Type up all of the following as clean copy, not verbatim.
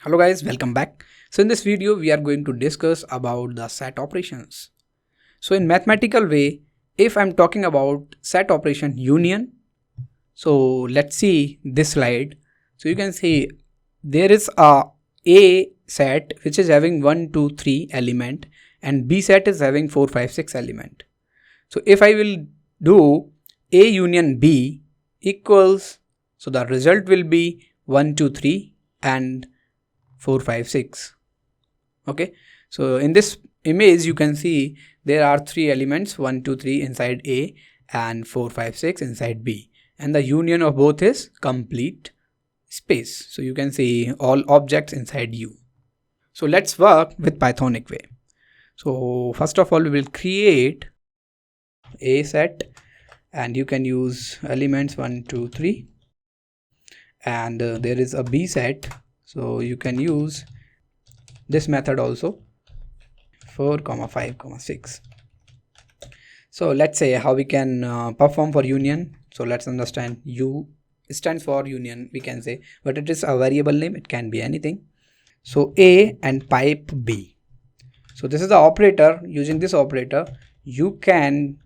Hello guys, welcome back. So in this video we are going to discuss about the set operations. So in mathematical way, if I'm talking about set operation union, so let's see this slide. So you can see there is a set which is having 1 2 3 element and B set is having 4 5 6 element. So if I will do A union B equals, so the result will be 1 2 3 and 4 5 6. Okay, so in this image you can see there are three elements 1 2 3 inside A and 4 5 6 inside B, and the union of both is complete space. So you can see all objects inside U. So let's work with Pythonic way. So first of all we will create a set and you can use elements 1 2 3, and there is a B set, so you can use this method also 4 5 6. So let's say how we can perform for union. So let's understand U stands for union, we can say, but it is a variable name, it can be anything. So A and pipe B, so this is the operator. Using this operator you can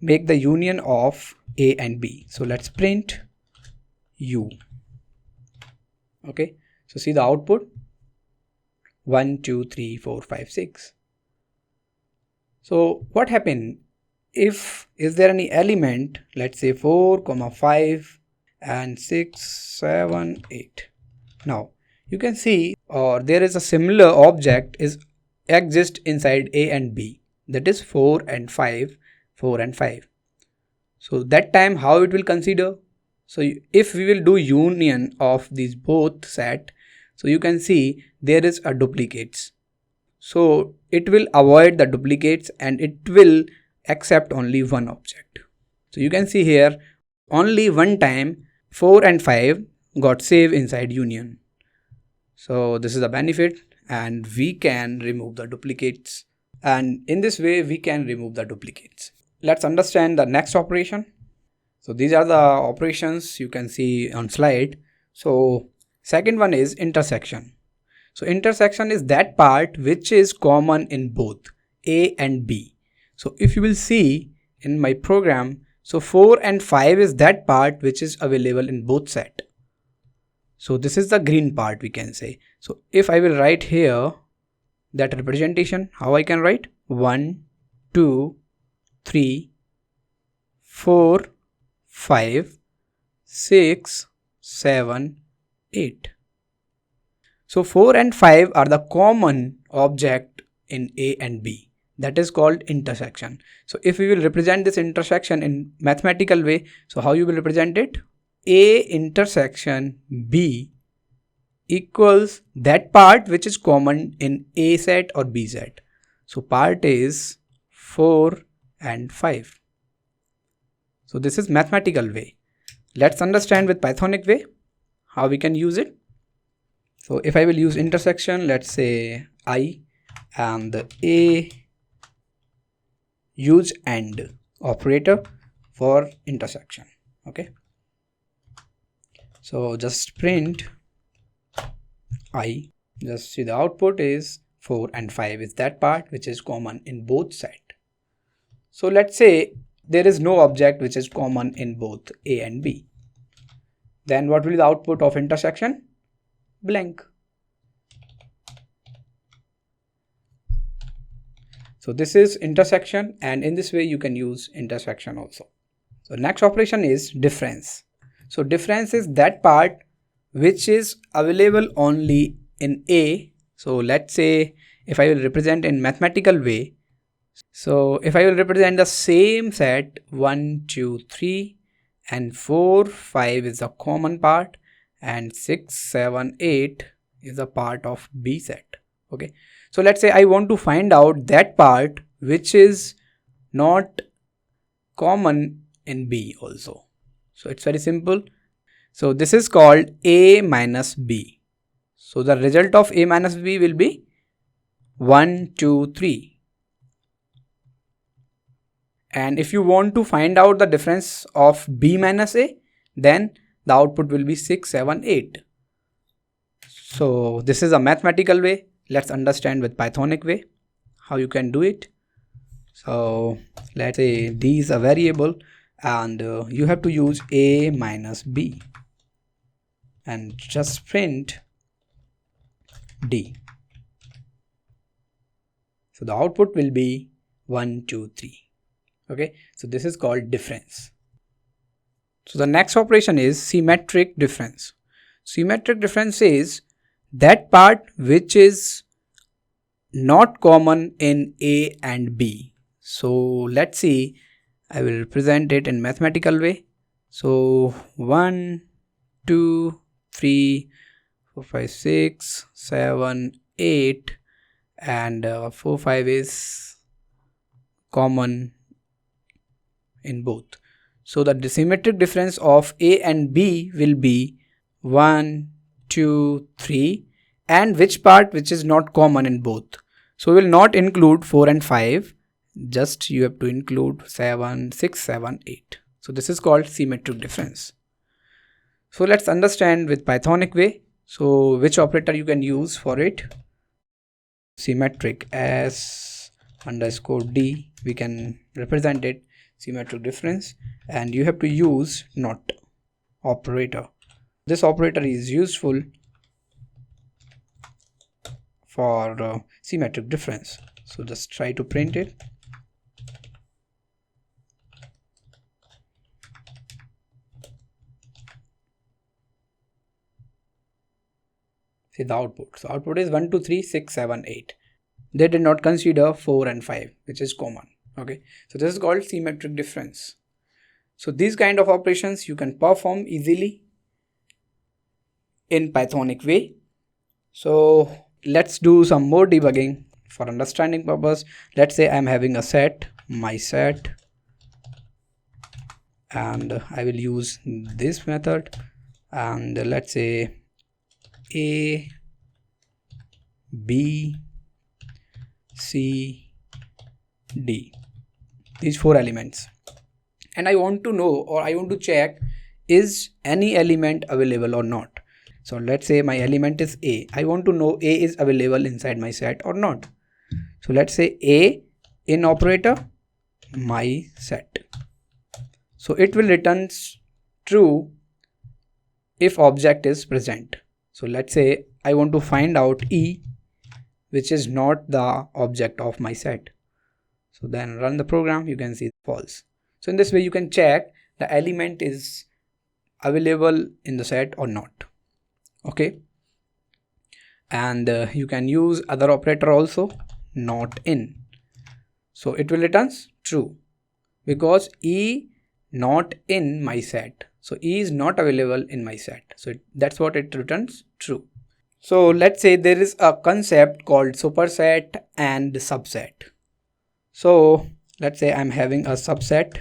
make the union of A and B. So let's print U. Okay, so see the output 1 2 3 4 5 6. So what happened if is there any element, let's say 4 5 and 6 7 8. Now you can see or there is a similar object is exist inside A and B, that is 4 and 5 4 and 5. So that time how it will consider? So if we will do union of these both set, so you can see there is a duplicates, so it will avoid the duplicates and it will accept only one object. So you can see here only one time 4 and 5 got saved inside union. So this is the benefit, and we can remove the duplicates, and in this way we can remove the duplicates. Let's understand the next operation. So these are the operations you can see on slide. So second one is intersection. So intersection is that part which is common in both A and B. So if you will see in my program, so 4 and 5 is that part which is available in both set. So this is the green part, we can say. So if I will write here that representation, how I can write 1 2 3 4 5 6 7 8. So 4 and 5 are the common object in A and B, that is called intersection. So if we will represent this intersection in mathematical way, so how you will represent it? A intersection B equals that part which is common in A set or B set. So part is 4 and 5. So this is mathematical way. Let's understand with Pythonic way how we can use it. So if I will use intersection, let's say I, and the A use AND operator for intersection. Okay, so just print I, just see the output is 4 and 5 is that part which is common in both set. So let's say there is no object which is common in both A and B, then what will be the output of intersection? Blank. So this is intersection, and in this way you can use intersection also. So next operation is difference. So difference is that part which is available only in A. So let's say if I will represent in mathematical way, so if I will represent the same set 1 2 3 and 4 5 is the common part and 6 7 8 is a part of B set. Okay, so let's say I want to find out that part which is not common in B also. So it's very simple. So this is called A minus B. So the result of A minus B will be 1 2 3. And if you want to find out the difference of B minus A, then the output will be 6 7 8. So this is a mathematical way. Let's understand with Pythonic way how you can do it. So let's say d is a variable and you have to use a minus b and just print d. So the output will be 1, 2, 3. Okay, so this is called difference. So the next operation is symmetric difference. Symmetric difference is that part which is not common in A and B. So let's see, I will represent it in mathematical way. So 1, 2, 3, 4, 5, 6, 7, 8 and 4, 5 is common in both. So the symmetric difference of A and B will be 1, 2, 3 and which part which is not common in both. So we will not include 4 and 5, just you have to include 7, 6, 7, 8. So this is called symmetric difference. So let's understand with Pythonic way. So which operator you can use for it? Symmetric s underscore d, we can represent it symmetric difference, and you have to use not operator. This operator is useful for symmetric difference. So just try to print it. See the output. So output is 1, 2, 3, 6, 7, 8. They did not consider 4 and 5, which is common. Okay, so this is called symmetric difference. So these kind of operations you can perform easily in Pythonic way. So let's do some more debugging for understanding purpose. Let's say I'm having a set, my set, and I will use this method, and let's say A, B, C, D, these 4 elements, and I want to know, or I want to check, is any element available or not. So let's say my element is A. I want to know A is available inside my set or not. So let's say A in operator my set. So it will return true if object is present. So let's say I want to find out E, which is not the object of my set. So then run the program, you can see false. So in this way you can check the element is available in the set or not. Okay, and you can use other operator also, not in. So it will return true because E not in my set. So E is not available in my set. So that's what it returns true. So let's say there is a concept called superset and subset. So let's say I'm having a subset.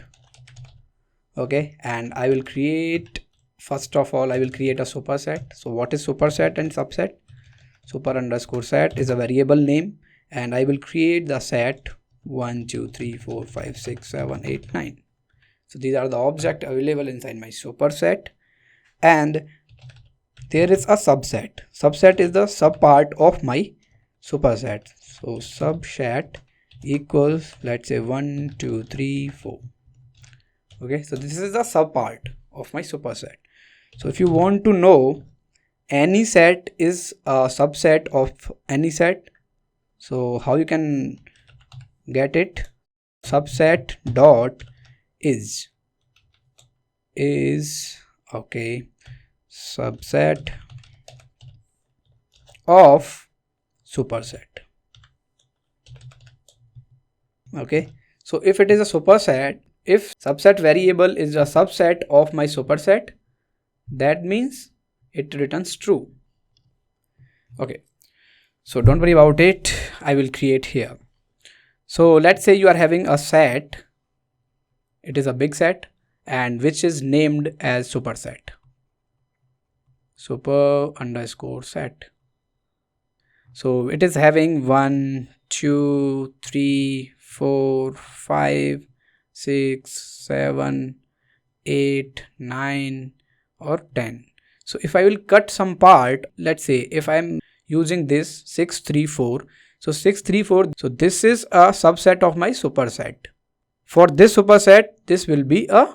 Okay, and I will create, first of all I will create a superset. So what is superset and subset? Super underscore set is a variable name, and I will create the set 1, 2, 3, 4, 5, 6, 7, 8, 9. So these are the objects available inside my superset, and there is a subset. Subset is the subpart of my superset. So subset equals, let's say 1, 2, 3, 4. Okay, so this is the subpart of my superset. So if you want to know any set is a subset of any set, so how you can get it? Subset dot is okay, subset of superset. Okay, so if it is a superset, if subset variable is a subset of my superset, that means it returns true. Okay, so don't worry about it, I will create here. So let's say you are having a set, it is a big set, and which is named as superset, super underscore set. So it is having 1, 2, 3, 4, 5, 6, 7, 8, 9 or 10. So if I will cut some part, let's say if I'm using this 634, so 634, so this is a subset of my superset. For this superset, this will be a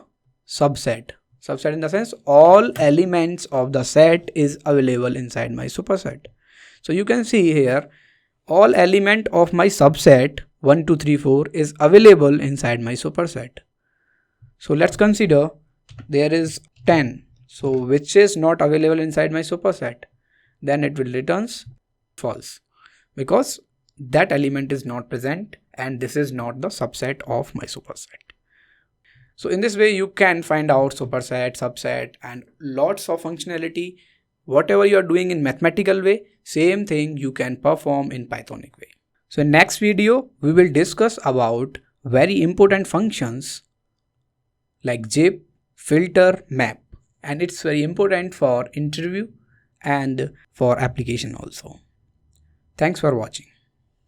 subset. Subset in the sense all elements of the set is available inside my superset. So you can see here all element of my subset 1, 2, 3, 4 is available inside my superset. So let's consider there is 10. So which is not available inside my superset? Then it will returns false because that element is not present and this is not the subset of my superset. So in this way you can find out superset, subset and lots of functionality. Whatever you are doing in mathematical way, same thing you can perform in Pythonic way. So in next video we will discuss about very important functions like zip, filter, map, and it's very important for interview and for application also. Thanks for watching.